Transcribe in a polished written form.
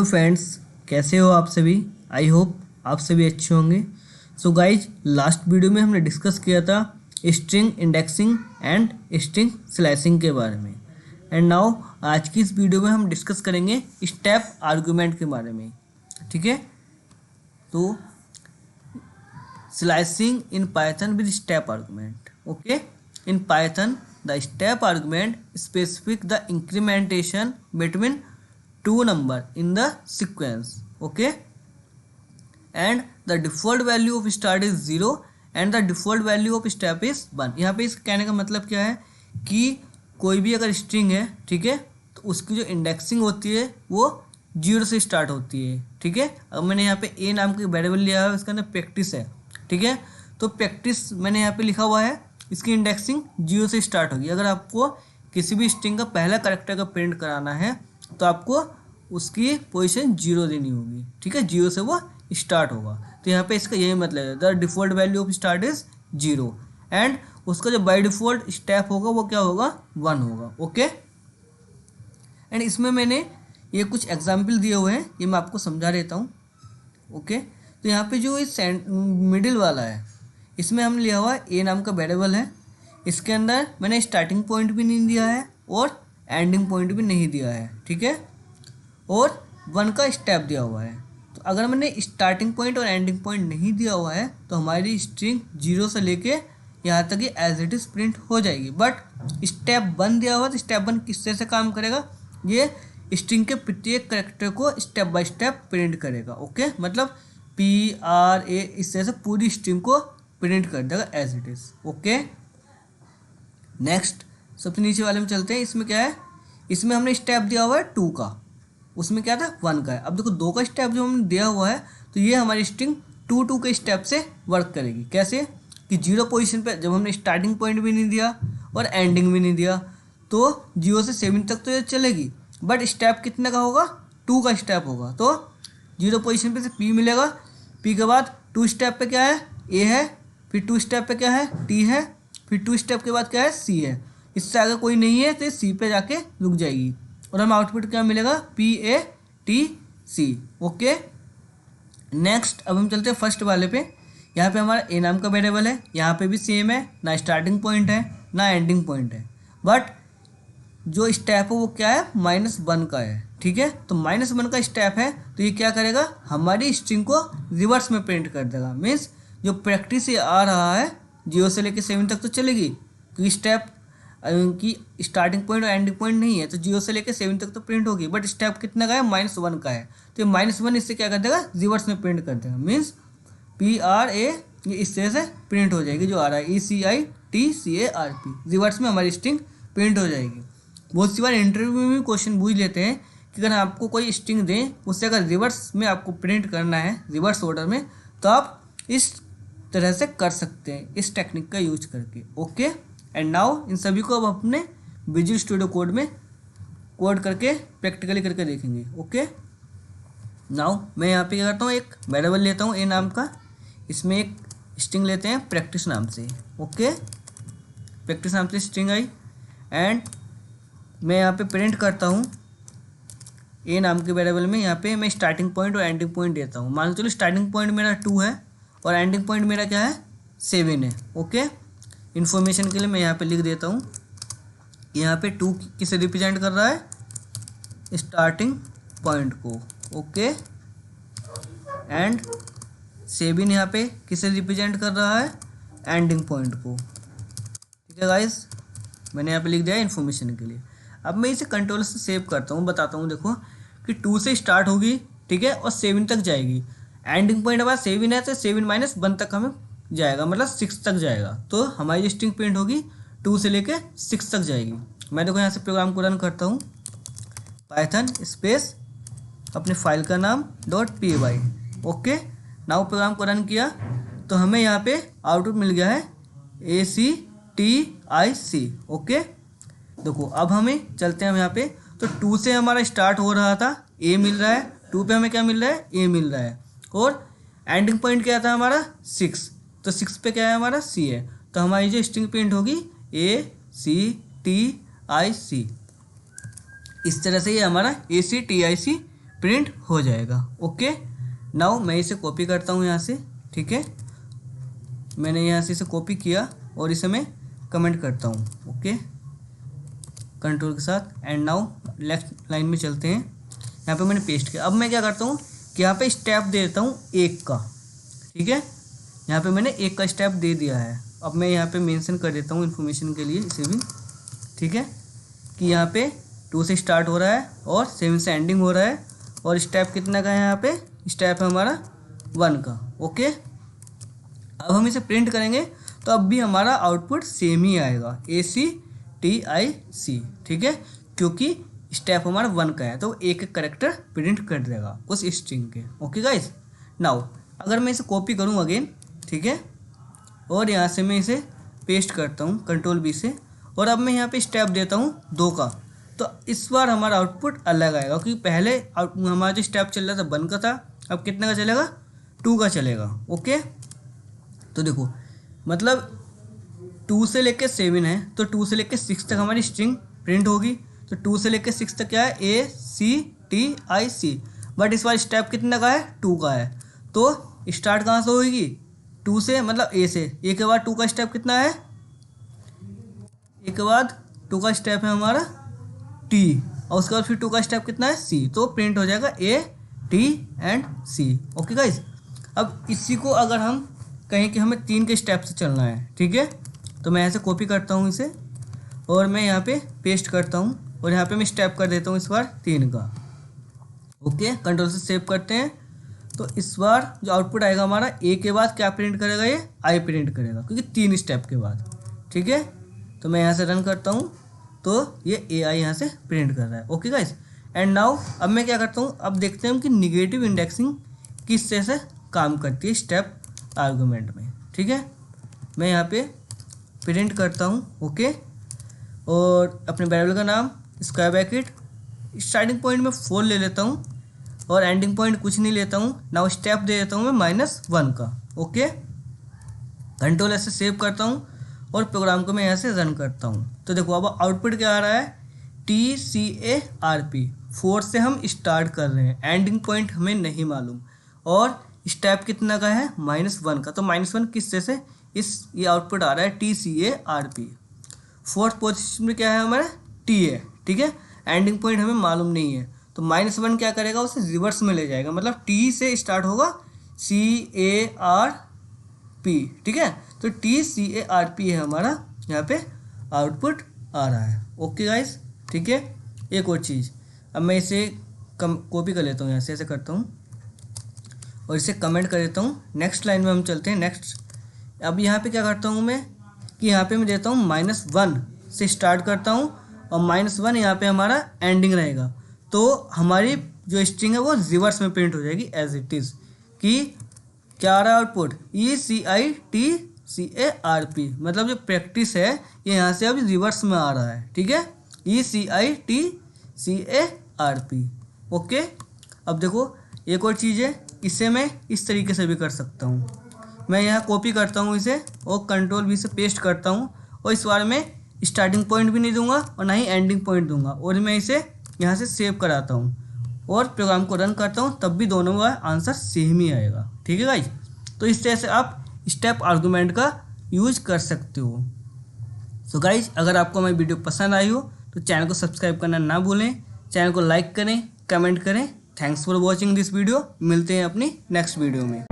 Hello friends, कैसे हो आप सभी। आई होप आप सभी अच्छे होंगे। सो गाइज, लास्ट वीडियो में हमने डिस्कस किया था string indexing and string slicing के बारे में। एंड नाउ आज की इस वीडियो में हम डिस्कस करेंगे स्टेप आर्गुमेंट के बारे में। ठीक है, तो slicing in Python with step argument. Okay, in Python the step argument specific the incrementation between two number in the sequence. Okay, and the default value of start is 0 and the default value of step is 1. यहाँ पे इस कहने का मतलब क्या है कि कोई भी अगर स्ट्रिंग है, ठीक है, तो उसकी जो इंडेक्सिंग होती है वो 0 से स्टार्ट होती है। ठीक है, अब मैंने यहाँ पे ए नाम की वेरिएबल लिया है, उसका नाम प्रैक्टिस है। ठीक है, तो प्रैक्टिस मैंने यहाँ पे लिखा हुआ है, इसकी इंडेक्सिंग 0 से स्टार्ट होगी। अगर आपको किसी भी स्ट्रिंग का पहला कैरेक्टर का प्रिंट कराना है तो आपको उसकी पोजीशन 0 देनी होगी। ठीक है, 0 से वो स्टार्ट होगा। तो यहाँ पे इसका यही मतलब है, the default value of start is 0 and उसका जो बाय डिफ़ॉल्ट स्टेप होगा वो क्या होगा, 1 होगा। ओके, एंड इसमें मैंने ये कुछ एग्जाम्पल दिए हुए हैं, ये मैं आपको समझा देता हूँ। ओके, तो यहाँ पे जो इस मिडिल वाला है, इसमें हमने लिया हुआ ए नाम का वेरिएबल है। इसके अंदर मैंने स्टार्टिंग पॉइंट भी नहीं दिया है और एंडिंग पॉइंट भी नहीं दिया है। ठीक है, और 1 का स्टेप दिया हुआ है। तो अगर मैंने स्टार्टिंग पॉइंट और एंडिंग पॉइंट नहीं दिया हुआ है तो हमारी स्ट्रिंग 0 से लेके यहाँ तक ये एज इट इज़ प्रिंट हो जाएगी। बट स्टेप 1 दिया हुआ है तो स्टेप 1 किससे से काम करेगा, ये स्ट्रिंग के प्रत्येक कैरेक्टर को स्टेप बाय स्टेप प्रिंट करेगा। ओके, मतलब PRA इस तरह से पूरी स्ट्रिंग को प्रिंट कर देगा as it is. Okay, next सबसे नीचे वाले में चलते हैं। इसमें क्या है, इसमें हमने स्टेप दिया हुआ है 2 का, उसमें क्या था 1 का है। अब देखो 2 का स्टेप जो हमने दिया हुआ है तो ये हमारी स्ट्रिंग 2 के स्टेप से वर्क करेगी। कैसे कि 0 पोजीशन पे जब हमने स्टार्टिंग पॉइंट भी नहीं दिया और एंडिंग भी नहीं दिया तो 0 से 7 तक तो ये चलेगी, बट स्टेप कितने का होगा, 2 का स्टेप होगा। तो 0 पोजीशन पे से P मिलेगा, P के बाद 2 स्टेप पे क्या है, A है, फिर 2 स्टेप पे क्या है, T है, फिर 2 स्टेप के बाद क्या है, C है। इससे आगे कोई नहीं है तो C पे जाके रुक जाएगी और हमें आउटपुट क्या मिलेगा, PATC। ओके, नेक्स्ट अब हम चलते हैं फर्स्ट वाले पे। यहाँ पे हमारा ए नाम का वेरिएबल है, यहाँ पे भी सेम है, ना स्टार्टिंग पॉइंट है ना एंडिंग पॉइंट है, बट जो स्टेप है वो क्या है, -1 का है। ठीक है, तो -1 का स्टेप है तो ये क्या करेगा, हमारी स्ट्रिंग को रिवर्स में प्रिंट कर देगा। मीन्स जो प्रैक्टिस से आ रहा है 0 से लेकर 7 तक तो चलेगी, क्योंकि स्टेप की स्टार्टिंग पॉइंट और एंडिंग पॉइंट नहीं है, तो 0 से लेकर 7 तक तो प्रिंट होगी, बट स्टेप कितना का है, -1 का है। तो ये -1 इससे क्या कर देगा, रिवर्स में प्रिंट कर देगा। मीन्स PRA ये इस तरह से प्रिंट हो जाएगी, जो आ रहा है ECITCARP, रिवर्स में हमारी स्ट्रिंग प्रिंट हो जाएगी। बहुत सी बार इंटरव्यू में भी क्वेश्चन पूछ लेते हैं कि अगर आपको कोई स्ट्रिंग दें, उससे अगर रिवर्स में आपको प्रिंट करना है, रिवर्स ऑर्डर में, तो आप इस तरह से कर सकते हैं, इस टेक्निक का यूज करके। ओके, एंड नाउ इन सभी को अब अपने विजुअल स्टूडियो कोड में कोड करके प्रैक्टिकली करके देखेंगे। ओके, नाउ मैं यहाँ पे क्या करता हूँ, एक वेरिएबल लेता हूँ ए नाम का, इसमें एक स्ट्रिंग लेते हैं प्रैक्टिस नाम से। ओके, प्रैक्टिस नाम से स्ट्रिंग आई एंड मैं यहाँ पे प्रिंट करता हूँ ए नाम के वेरिएबल में। यहाँ पे मैं स्टार्टिंग पॉइंट और एंडिंग पॉइंट देता हूँ। मान लो चलो स्टार्टिंग पॉइंट मेरा 2 है और एंडिंग पॉइंट मेरा क्या है, 7 है। ओके, इन्फॉर्मेशन के लिए मैं यहाँ पे लिख देता हूँ, यहाँ पे 2 किसे रिप्रेजेंट कर रहा है, स्टार्टिंग पॉइंट को। ओके, एंड 7 यहाँ पे किसे रिप्रेजेंट कर रहा है, एंडिंग पॉइंट को। ठीक है गाइस, मैंने यहाँ पे लिख दिया है इन्फॉर्मेशन के लिए। अब मैं इसे कंट्रोल से सेव करता हूँ, बताता हूँ। देखो कि 2 से स्टार्ट होगी, ठीक है, और 7 तक जाएगी। एंडिंग पॉइंट हमारा 7 है तो 7 - 1 तक हमें जाएगा, मतलब 6 तक जाएगा। तो हमारी स्ट्रिंग प्रिंट होगी 2 से लेके 6 तक जाएगी। मैं देखो यहाँ से प्रोग्राम को रन करता हूँ, पाइथन स्पेस अपने फाइल का नाम .py। ओके, नाउ प्रोग्राम को रन किया तो हमें यहाँ पे आउटपुट मिल गया है ACTIC। ओके, देखो अब हमें चलते हैं हम यहाँ पे, तो 2 से हमारा स्टार्ट हो रहा था, A मिल रहा है, 2 पे हमें क्या मिल रहा है, A मिल रहा है, और एंडिंग पॉइंट क्या था हमारा 6, तो 6 पे क्या है हमारा C है। तो हमारी जो स्ट्रिंग प्रिंट होगी ACTIC, इस तरह से ये हमारा ACTIC प्रिंट हो जाएगा। ओके, नाउ मैं इसे कॉपी करता हूँ यहाँ से। ठीक है, मैंने यहाँ से इसे कॉपी किया और इसे मैं कमेंट करता हूँ। ओके, कंट्रोल के साथ, एंड नाउ लेफ्ट लाइन में चलते हैं। यहाँ पे मैंने पेस्ट किया। अब मैं क्या करता हूँ कि यहाँ पे स्टेप दे देता हूँ 1 का। ठीक है, यहाँ पे मैंने 1 का स्टेप दे दिया है। अब मैं यहाँ पे मेंशन कर देता हूँ इन्फॉर्मेशन के लिए इसे भी। ठीक है, कि यहाँ पे 2 से स्टार्ट हो रहा है और 7 से एंडिंग हो रहा है, और स्टेप कितना का है, यहाँ पे स्टेप है हमारा 1 का। ओके, अब हम इसे प्रिंट करेंगे तो अब भी हमारा आउटपुट सेम ही आएगा, ACTIC। ठीक है, क्योंकि स्टेप हमारा 1 का है तो एक एक करेक्टर प्रिंट कर देगा उस स्ट्रिंग के। ओके गाइज, नाउ अगर मैं इसे कॉपी करूँ अगेन, ठीक है, और यहाँ से मैं इसे पेस्ट करता हूँ कंट्रोल B से, और अब मैं यहाँ पे स्टेप देता हूँ 2 का, तो इस बार हमारा आउटपुट अलग आएगा, क्योंकि पहले हमारा जो स्टेप चल रहा था 1 का था, अब कितने का चलेगा, 2 का चलेगा। ओके, तो देखो मतलब 2 से लेके 7 है, तो 2 से लेके 6 तक हमारी स्ट्रिंग प्रिंट होगी। तो 2 से लेके 6 तक क्या है, ACTIC, बट इस बार स्टेप कितने का है, 2 का है। तो स्टार्ट कहाँ से होगी, 2 से, मतलब A से। A के बाद 2 का स्टेप कितना है, A के बाद 2 का स्टेप है हमारा T, और उसके बाद फिर 2 का स्टेप कितना है, C। तो प्रिंट हो जाएगा A, T and C। Okay guys, अब इसी को अगर हम कहें कि हमें 3 के स्टेप से चलना है, ठीक है, तो मैं ऐसे कॉपी करता हूँ इसे और मैं यहाँ पे पेस्ट करता हूँ, और यहाँ पे मैं स्टेप कर देता हूँ इस बार 3 का। ओके, कंट्रोल से सेव करते हैं। तो इस बार जो आउटपुट आएगा हमारा, A के बाद क्या प्रिंट करेगा, ये I प्रिंट करेगा, क्योंकि 3 स्टेप के बाद। ठीक है, तो मैं यहाँ से रन करता हूँ तो ये AI यहाँ से प्रिंट कर रहा है। ओके गाइस, एंड नाउ अब मैं क्या करता हूँ, अब देखते हैं कि निगेटिव इंडेक्सिंग किस तरह से काम करती है स्टेप आर्गूमेंट में। ठीक है, मैं यहाँ पे प्रिंट करता हूँ। ओके, और अपने वेरिएबल का नाम स्क्वायर ब्रैकेट, स्टार्टिंग पॉइंट में 4 ले लेता हूँ और एंडिंग पॉइंट कुछ नहीं लेता हूँ। नाउ स्टेप दे देता हूँ मैं -1 का। ओके, कंट्रोल ऐसे सेव करता हूँ और प्रोग्राम को मैं यहाँ से रन करता हूँ। तो देखो अब आउटपुट क्या आ रहा है, TCARP, 4 से हम स्टार्ट कर रहे हैं, एंडिंग पॉइंट हमें नहीं मालूम, और स्टेप कितना का है, -1 का। तो -1 किस तरह से ये आउटपुट आ रहा है TCARP। 4th पोजीशन में क्या है हमारा, T है। ठीक है, एंडिंग पॉइंट हमें मालूम नहीं है, तो -1 क्या करेगा, उसे रिवर्स में ले जाएगा, मतलब T से स्टार्ट होगा CARP। ठीक है, तो TCARP है हमारा यहाँ पे आउटपुट आ रहा है। ओके गाइस, ठीक है, एक और चीज़, अब मैं इसे कॉपी कर लेता हूँ, यहाँ से ऐसे करता हूँ और इसे कमेंट कर देता हूँ। नेक्स्ट लाइन में हम चलते हैं, नेक्स्ट। अब यहाँ पे क्या करता हूँ मैं कि यहाँ पे मैं देता हूँ -1 से स्टार्ट करता हूँ, और -1 यहाँ पे हमारा एंडिंग रहेगा, तो हमारी जो स्ट्रिंग है वो रिवर्स में प्रिंट हो जाएगी एज इट इज़, कि क्या आ रहा है आउटपुट, ECITCARP, मतलब जो प्रैक्टिस है ये यहाँ से अब रिवर्स में आ रहा है। ठीक है, ECITCARP। ओके, अब देखो एक और चीज़ है, इसे मैं इस तरीके से भी कर सकता हूँ। मैं यहाँ कॉपी करता हूँ इसे और कंट्रोल V से पेस्ट करता हूँ, और इस बार मैं स्टार्टिंग पॉइंट भी नहीं दूंगा और ना ही एंडिंग पॉइंट दूंगा, और मैं इसे यहाँ से सेव कराता हूँ और प्रोग्राम को रन करता हूँ, तब भी दोनों का आंसर सेम ही आएगा। ठीक है गाइज, तो इस तरह से आप स्टेप आर्गूमेंट का यूज कर सकते हो। सो गाइज, अगर आपको हमारी वीडियो पसंद आई हो तो चैनल को सब्सक्राइब करना ना भूलें, चैनल को लाइक करें, कमेंट करें। Thanks for watching this video. मिलते हैं अपनी नेक्स्ट वीडियो में।